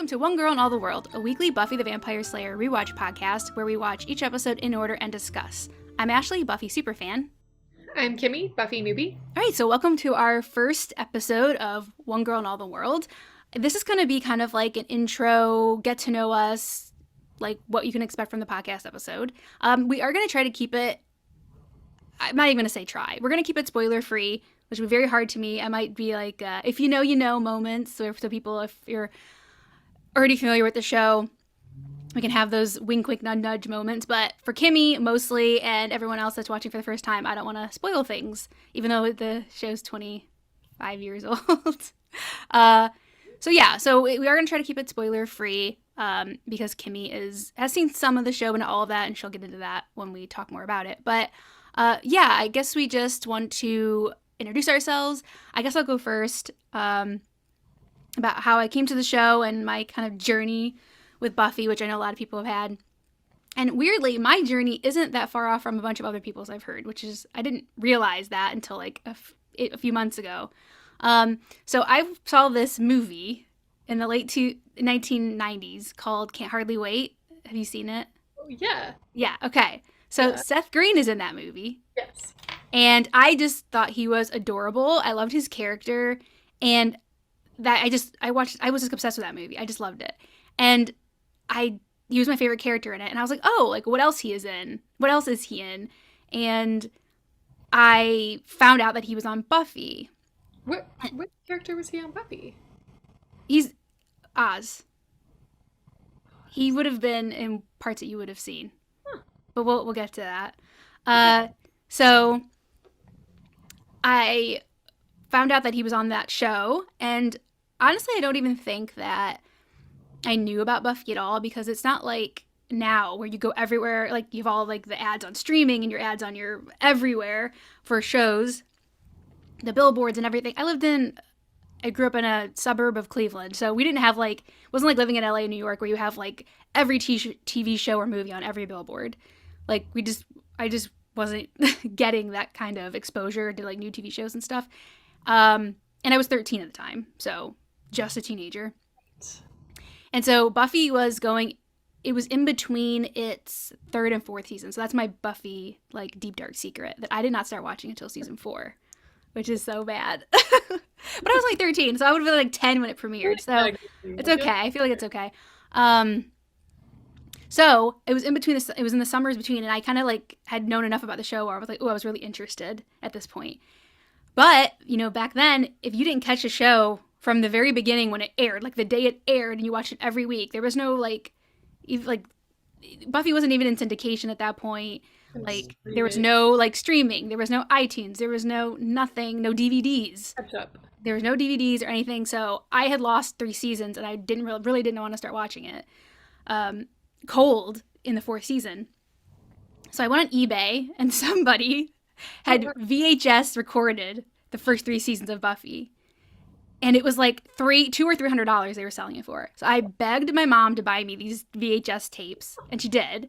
to One Girl in All the World, a weekly Buffy the Vampire Slayer rewatch podcast where we watch each episode in order and discuss. I'm Ashley, Buffy superfan. I'm Kimmy, Buffy newbie. All right, so welcome to our first episode of One Girl in All the World. This is going to be kind of like an intro, get to know us, like what you can expect from the podcast episode. We are going to try to keep it, I'm not even going to say try. We're going to keep it spoiler free, which will be very hard to me. I might be like, if you know moments. So people, if you're already familiar with the show, we can have those wink, wink, nudge moments. But for Kimmy, mostly, and everyone else that's watching for the first time, I don't want to spoil things, even though the show's 25 years old. So we are going to try to keep it spoiler free because Kimmy has seen some of the show and all of that, and she'll get into that when we talk more about it. But I guess we just want to introduce ourselves. I guess I'll go first about how I came to the show and my kind of journey with Buffy, which I know a lot of people have had. And weirdly, my journey isn't that far off from a bunch of other people's I've heard, which is, I didn't realize that until like a few months ago. So I saw this movie in the late 1990s called Can't Hardly Wait. Have you seen it? Yeah. Yeah, okay. So Seth Green is in that movie. Yes. And I just thought he was adorable. I loved his character. And that I was just obsessed with that movie. I just loved it. And he was my favorite character in it. And I was like, oh, like what else is he in? And I found out that he was on Buffy. What character was he on Buffy? He's Oz. He would have been in parts that you would have seen. Huh. But we'll get to that. So I found out that he was on that show, and honestly, I don't even think that I knew about Buffy at all, because it's not like now where you go everywhere, like you have all like the ads on streaming and your ads on your everywhere for shows, the billboards and everything. I grew up in a suburb of Cleveland, so we didn't have it wasn't like living in LA and New York where you have like every TV show or movie on every billboard. Like I just wasn't getting that kind of exposure to like new TV shows and stuff. And I was 13 at the time, so just a teenager. And so Buffy it was in between its third and fourth season. So that's my Buffy like deep dark secret, that I did not start watching until season 4, which is so bad. But I was like 13, so I would have been like 10 when it premiered. So it's okay. I feel like it's okay. So it was it was in the summers between, and I kind of like had known enough about the show where I was like, oh, I was really interested at this point. But, back then, if you didn't catch a show from the very beginning when it aired, like the day it aired and you watched it every week, there was no Buffy wasn't even in syndication at that point. Like there was no like streaming, there was no iTunes, there was no nothing, no DVDs. Catch up. There was no DVDs or anything, so I had lost 3 seasons and I really didn't want to start watching it cold in the 4th season. So I went on eBay and somebody had VHS recorded the first 3 seasons of Buffy. And it was like $200 or $300 they were selling it for. So I begged my mom to buy me these VHS tapes, and she did.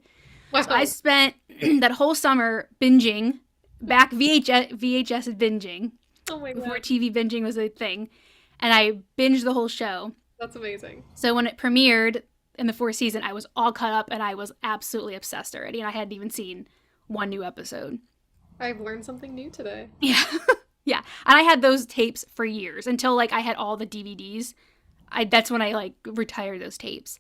Wow. So I spent that whole summer binging, back VHS binging. Oh my God. Before TV binging was a thing. And I binged the whole show. That's amazing. So when it premiered in the 4th season, I was all caught up and I was absolutely obsessed already. And I hadn't even seen one new episode. I've learned something new today. Yeah. Yeah. And I had those tapes for years until like I had all the DVDs. That's when I like retired those tapes.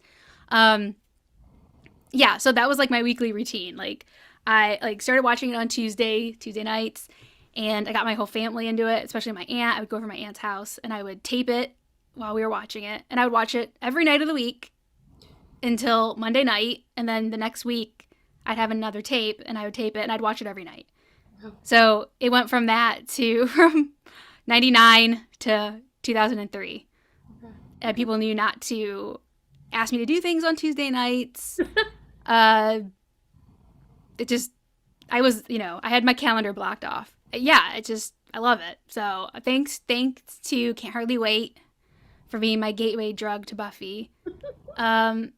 Yeah, so that was like my weekly routine. Like I like started watching it on Tuesday nights, and I got my whole family into it, especially my aunt. I would go over to my aunt's house and I would tape it while we were watching it, and I would watch it every night of the week until Monday night, and then the next week I'd have another tape and I would tape it and I'd watch it every night. Oh. So it went from that to from 99 to 2003. Okay. And people knew not to ask me to do things on Tuesday nights. I had my calendar blocked off. Yeah, I love it. So thanks to Can't Hardly Wait for being my gateway drug to Buffy. And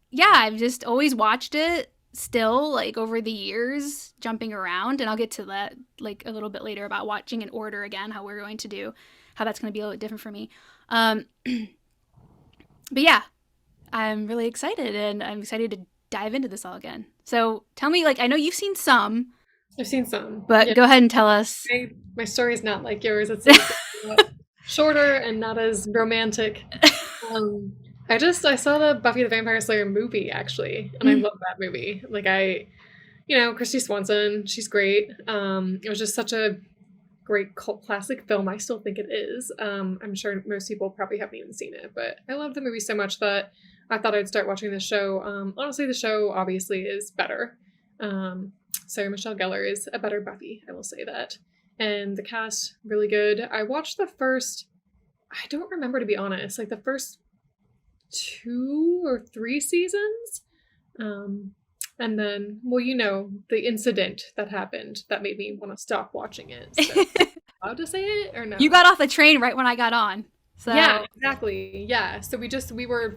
yeah, I've just always watched it still, like over the years, jumping around, and I'll get to that like a little bit later about watching in order again, how that's going to be a little bit different for me. But yeah, I'm really excited, and I'm excited to dive into this all again. So tell me, like, I know you've seen some, I've seen some. but Yeah, go ahead and tell us. my story's not like yours. It's a lot shorter and not as romantic. Um, I saw the Buffy the Vampire Slayer movie actually, and I Mm. love that movie. Like Christy Swanson, she's great. It was just such a great cult classic film. I still think it is. I'm sure most people probably haven't even seen it, but I love the movie so much that I thought I'd start watching the show. Honestly, the show obviously is better. Um, Sarah Michelle Gellar is a better Buffy, I will say that. And the cast, really good. I watched the first, I don't remember to be honest, like the first 2 or 3 seasons. Um, and then, well, the incident that happened that made me want to stop watching it. So, allowed to say it or no? You got off the train right when I got on. Yeah, So, exactly. Yeah. So we were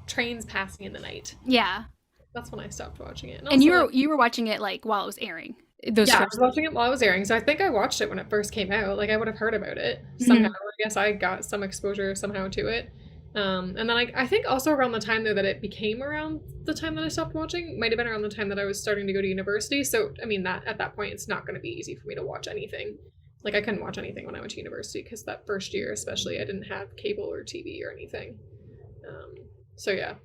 trains passing in the night. yeah. That's when I stopped watching it. And And also, you were watching it like while it was airing. Those yeah, I first. was watching it while I was airing. So I think I watched it when it first came out. Like I would have heard about it somehow. Mhm. I guess I got some exposure somehow to it. And then I think also around the time though that it became around the time that I stopped watching might have been around the time that I was starting to go to university. So I mean that at that point it's not going to be easy for me to watch anything. Like I couldn't watch anything when I went to university because that first year especially I didn't have cable or TV or anything. Um, so yeah.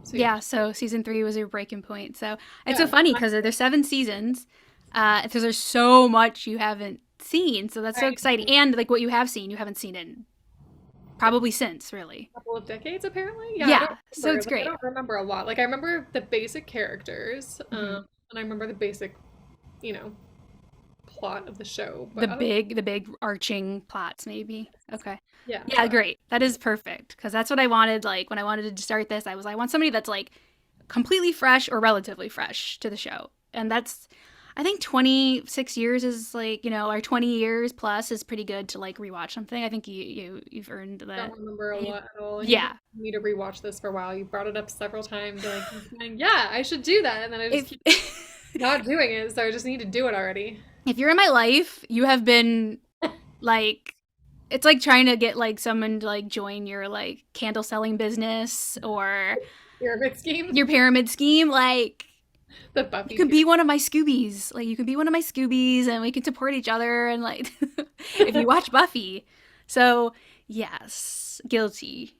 So Yeah, so season 3 was your breaking point. So it's so yeah. funny because there's 7 seasons. So there's so much you haven't seen. So that's so Right. exciting. And like what you have seen, you haven't seen in probably since, really. Couple of decades apparently. Yeah, I Yeah, don't so remember. it's Like, I great. don't remember a lot. Like I remember the basic characters, Hmm. and I remember the basic, you know, plot of the show. The But I don't. big arching plots, maybe. Okay. Yeah, Yeah, great. That is perfect because that's what I wanted. Like when I wanted to start this, I want somebody that's like completely fresh or relatively fresh to the show, and that's I think 26 years is like or 20 years plus is pretty good to like rewatch something. I think you've earned don't that. remember a lot at all. You've Yeah. been wanting me to rewatch this for a while. You brought it up several times. Like, saying, yeah, I should do that, and then I just If keep not doing it. So I just need to do it already. if you're in my life, you have been like it's like trying to get like someone to like join your like candle selling business or Pyramid scheme, your pyramid scheme. Like the you Buffy can be pyramid. one of my Scoobies. Like you can be one of my Scoobies and we can support each other and like if you watch Buffy. So yes, guilty.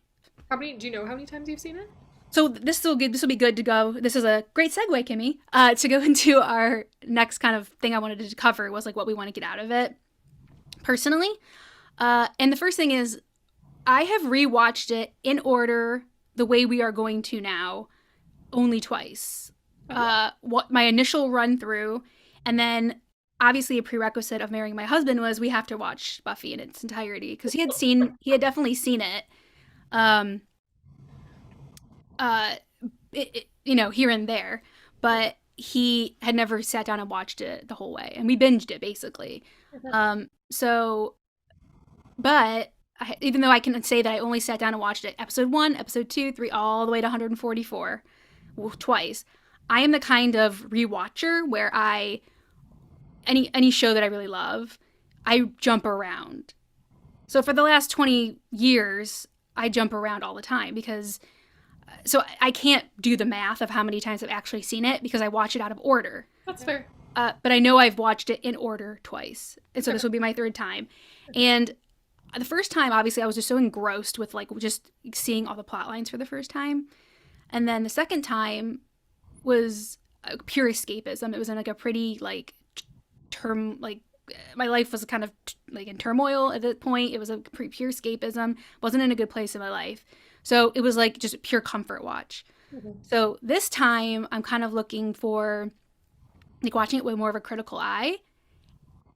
How many? Do you know how many times you've seen it? So this will be good to go. This is a great segue, Kimmy, to go into our next kind of thing I wanted to cover was like what we want to get out of it personally. And the first thing is I have rewatched it in order the way we are going to now only twice. What my initial run through, and then obviously a prerequisite of marrying my husband was we have to watch Buffy in its entirety because he had definitely seen it, um, uh, here and there, but he had never sat down and watched it the whole way, and we binged it basically. So, but even though I can say that I only sat down and watched it episode 1, episode 2, 3, all the way to 144 twice. I am the kind of rewatcher where any show that I really love, I jump around. So for the last 20 years, I jump around all the time because so I can't do the math of how many times I've actually seen it because I watch it out of order. That's fair. But I know I've watched it in order twice. And so this will be my third time. And the first time, obviously, I was just so engrossed with like just seeing all the plot lines for the first time. And then the second time was pure escapism. It was in like a pretty like term like my life was kind of like in turmoil at that point. It was a pretty pure escapism. Wasn't in a good place in my life. So it was like just a pure comfort watch. Mm-hmm. So this time I'm kind of looking for like watching it with more of a critical eye.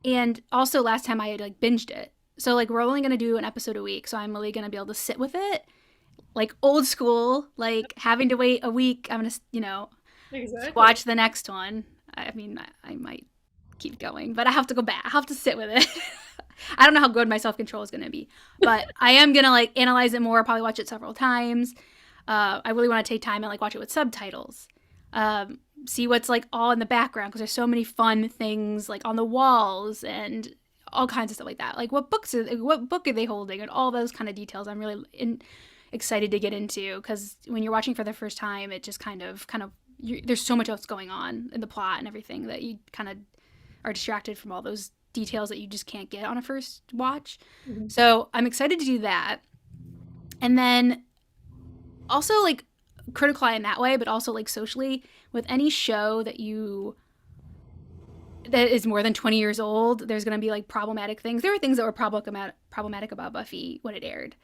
And also last time I had like binged it. So like we're only gonna do an episode a week, so I'm really gonna be able to sit with it. Like old school, like having to wait a week. I'm gonna, Exactly. watch the next one. I mean, I might keep going, but I have to go back. I have to sit with it. I don't know how good my self control is gonna be, but I am gonna like analyze it more. Probably watch it several times. I really want to take time and like watch it with subtitles. See what's like all in the background because there's so many fun things like on the walls and all kinds of stuff like that. Like what book are they holding and all those kind of details. I'm really excited to get into, because when you're watching for the first time, it just kind of there's so much else going on in the plot and everything that you kind of are distracted from all those details that you just can't get on a first watch. Mm-hmm. So I'm excited to do that. And then also like critical eye in that way, but also like socially, with any show that is more than 20 years old, there's going to be like problematic things. There were things that were problematic about Buffy when it aired.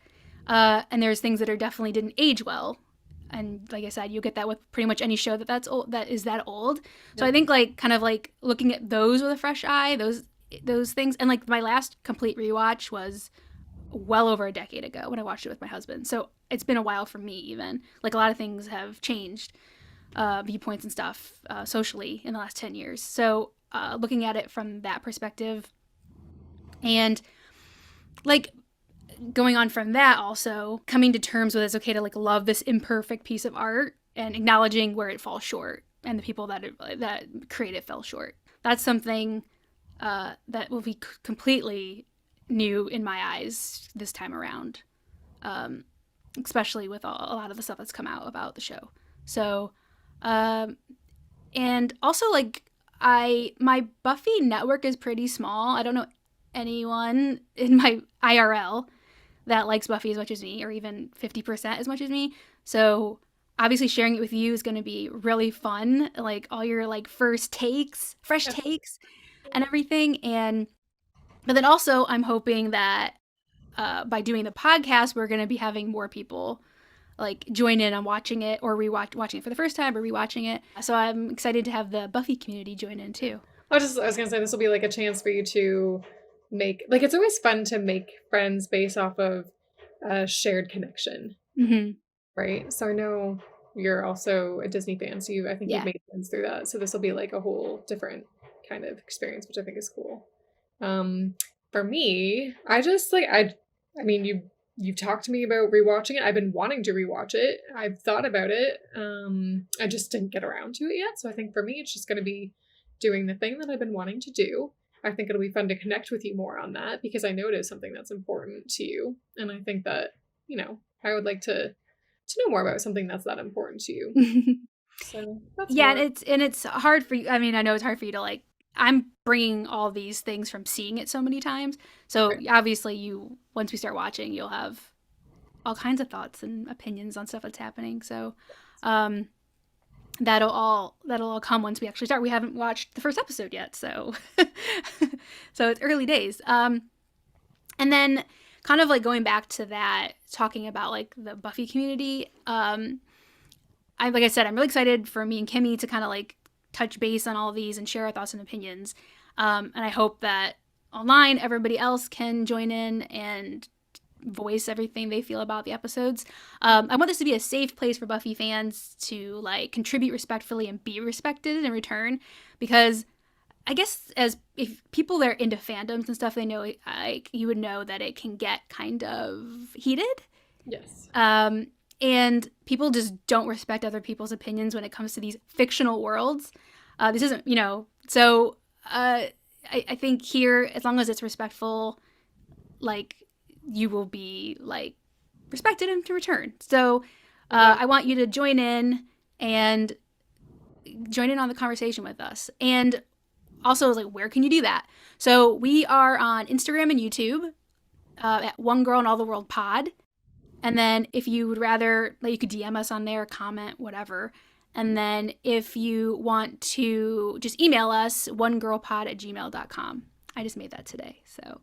And there's things that are definitely didn't age well. And like I said, you'll get that with pretty much any show that's old, that is that old. So I think like kind of like looking at those with a fresh eye, those things. And like my last complete rewatch was well over a decade ago when I watched it with my husband. So it's been a while for me even. Like a lot of things have changed, viewpoints and stuff, socially in the last 10 years. So looking at it from that perspective, and like going on from that, also coming to terms with it's okay to like love this imperfect piece of art and acknowledging where it falls short and the people that create it fell short. That's something that will be completely new in my eyes this time around, especially with a lot of the stuff that's come out about the show. So and also like my Buffy network is pretty small. I don't know anyone in my IRL that likes Buffy as much as me, or even 50% as much as me. So obviously sharing it with you is going to be really fun. Like all your like first takes, fresh takes and everything. But then also I'm hoping that by doing the podcast, we're going to be having more people like join in on watching it, or watching it for the first time, or rewatching it. So I'm excited to have the Buffy community join in too. I was gonna say, this will be like a chance for you to make, like, it's always fun to make friends based off of a shared connection, right? So I know you're also a Disney fan, so I think you've made friends through that. So this will be like a whole different kind of experience, which I think is cool. For me, I just like I mean, you've talked to me about rewatching it. I've been wanting to rewatch it. I've thought about it. I just didn't get around to it yet. So I think for me, it's just going to be doing the thing that I've been wanting to do. I think it'll be fun to connect with you more on that, because I know it is something that's important to you. And I think that, I would like to know more about something that's that important to you. So that's and it's hard for you. I mean, I know it's hard for you to like, I'm bringing all these things from seeing it so many times. So right. Obviously once we start watching, you'll have all kinds of thoughts and opinions on stuff that's happening. So, that'll all come once we actually start. We haven't watched the first episode yet, so so it's early days. And then kind of like going back to that, talking about like the Buffy community. Like I said, I'm really excited for me and Kimmy to kind of like touch base on all of these and share our thoughts and opinions. And I hope that online everybody else can join in and voice everything they feel about the episodes. I want this to be a safe place for Buffy fans to like contribute respectfully and be respected in return, because I guess as if people that are into fandoms and stuff, they know like you would know that it can get kind of heated. Yes. And people just don't respect other people's opinions when it comes to these fictional worlds. This isn't, so I think here, as long as it's respectful, like you will be like respected and to return. So I want you to join in on the conversation with us. And also, like, where can you do that? So we are on Instagram and YouTube at One Girl in All the World Pod. And then if you would rather, like, you could DM us on there, comment, whatever. And then if you want to just email us, onegirlpod@gmail.com. I just made that today, so.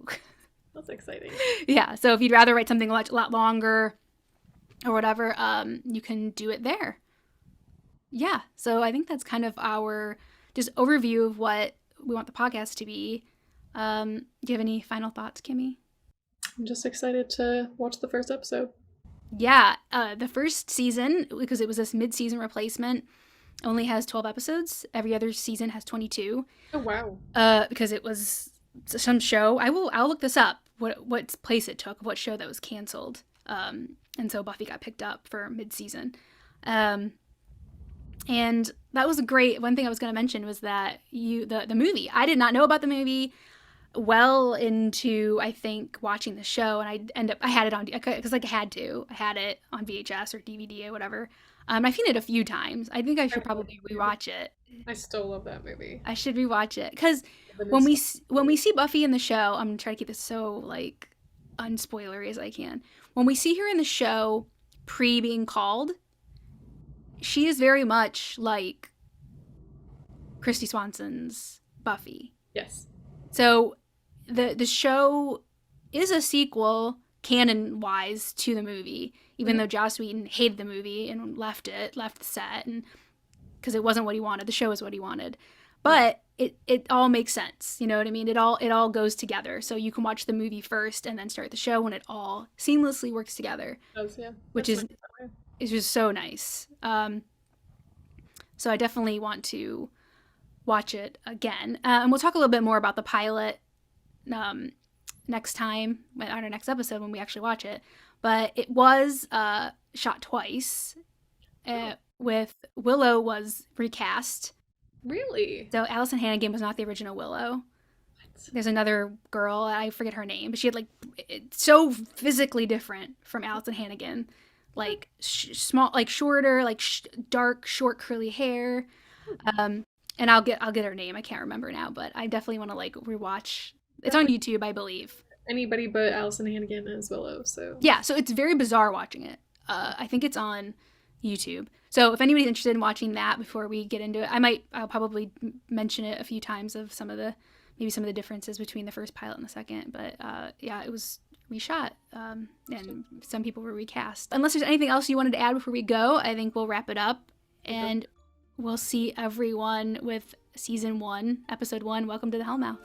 That's exciting. Yeah, so if you'd rather write something a lot longer or whatever, you can do it there. Yeah, so I think that's kind of our just overview of what we want the podcast to be. Do you have any final thoughts, Kimmy? I'm just excited to watch the first episode. Yeah, the first season, because it was this mid-season replacement, only has 12 episodes. Every other season has 22. Oh, wow. Because it was some show. I'll look this up, what place it took, what show that was canceled. And so Buffy got picked up for mid-season. And that was great. One thing I was going to mention was that the movie. I did not know about the movie. well into, I think, watching the show, and I had it on because like I had it on VHS or DVD or whatever. I've seen it a few times. I think I I should love probably that movie. rewatch it. I still love that movie. I should rewatch it because The nostalgia. when we see Buffy in the show, I'm gonna try to keep this so like unspoilery as I can. When we see her in the show pre being called, she is very much like Christy Swanson's Buffy. Yes. So the show is a sequel canon wise to the movie, even Mhm. though Joss Whedon hated the movie and left the set, and because it wasn't what he wanted. The show is what he wanted, Yeah. but it all makes sense. You know what I mean? It all goes together. So you can watch the movie first and then start the show, and it all seamlessly works together, It does, yeah. which That's nice that way. is just so nice. So I definitely want to watch it again, and we'll talk a little bit more about the pilot um, next time on our next episode when we actually watch it. But it was shot twice. Oh, With Willow was recast, really? so Allison Hannigan was not the original Willow. What? There's another girl, I forget her name, but she had like it's so physically different from Allison Hannigan, like small, like shorter, like dark, short, curly hair. Um, and I'll get her name. I can't remember now, but I definitely want to like rewatch. It's on Definitely YouTube, I believe. anybody but Allison Hannigan as Willow, so. Yeah, so it's very bizarre watching it. I think it's on YouTube. So if anybody's interested in watching that before we get into it, I'll probably mention it a few times of maybe some of the differences between the first pilot and the second. But yeah, it was reshot, and some people were recast. Unless there's anything else you wanted to add before we go, I think we'll wrap it up, and we'll see everyone with season 1, episode 1. Welcome to the Hellmouth.